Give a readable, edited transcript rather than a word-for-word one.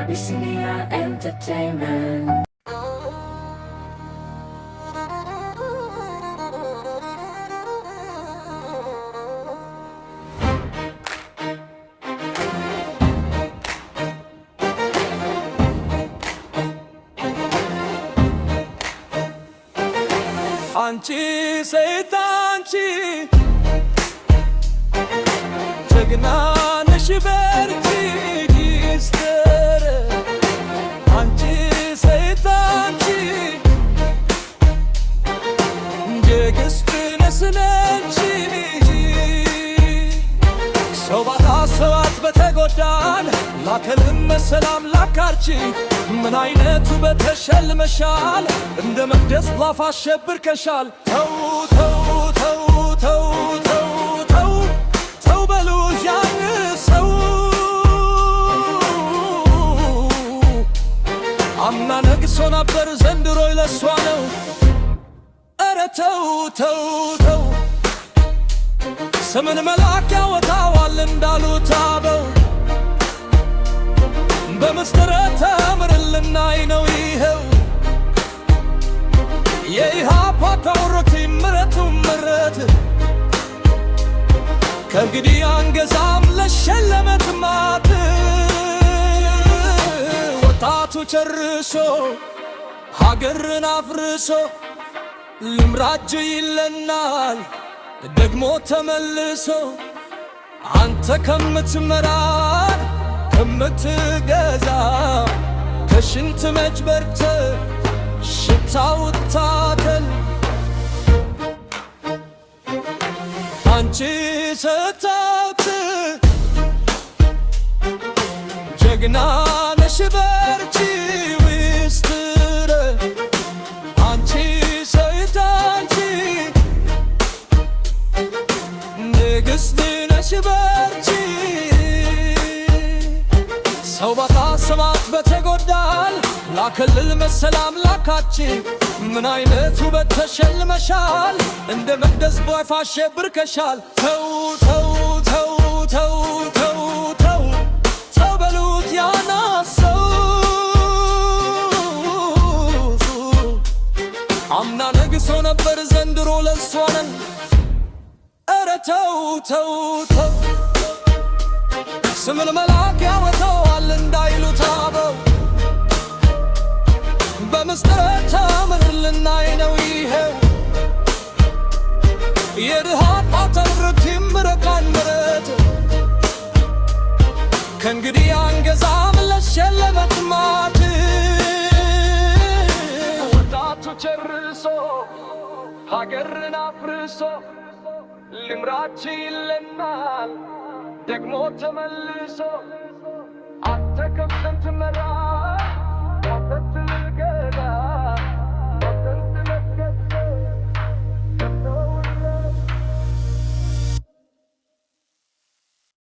Abyssinia Entertainment. Anchi seitanchi Jagna nashberchi gistere Anchi seitanchi Jagistri nasnanchi Sobata sobat betegodan Lakelim selam lakarchi من عينات بتشلمشال عند مقدس ضافا شبر كشال تو تو تو تو تو تو تو بلو جان سو عمنا نقصو نبر زندرو إلى سوانو أرى تو تو تو سمن ملاكا وتاوال اندالو تابو بمسترات أمرلنا ينويهو يها باتورتي مرت كالقدي انقزام للشلمت مات وطاتو چرسو هاقرن افرسو لمراج يلنال دقمو تملسو انت كمتمران كمتغزا كشنت مجبرت شتاو تاتل አንቺ ስታውት ጀግና ነሽ በርቺ ውስጥረ አንቺ ሰይጣንቺ ንግሥት ነሽ በርቺ ሰው ባታሰባት በተጎዳል ላከልል መሰላም ላካችን ምን አይነት ውበት ተሸልመሻል እንደ መቅደስ ቦይፋሽ ብርከሻል ተው ተው ተው ተው ተው ተው ተው በሉት ያናሰው አምና ነግሶ ነበር ዘንድሮ ለእሷ ነን ኧረ ተው ተው ተው ስምን መልአክ ያወጣዋል እንዳይሉት አበው በምስጢረ ተአምር ልናይ ነው ይሄው የድሃ ፓተርት ይምረቃን ምረት ከእንግዲህ አንገዛም ለሸለመት ማት ወጣቱ ጨርሶ ሀገርን አፍርሶ ልምራች ይለናል ደግሞ ተመልሶ አንተ ከፍተን ትመራ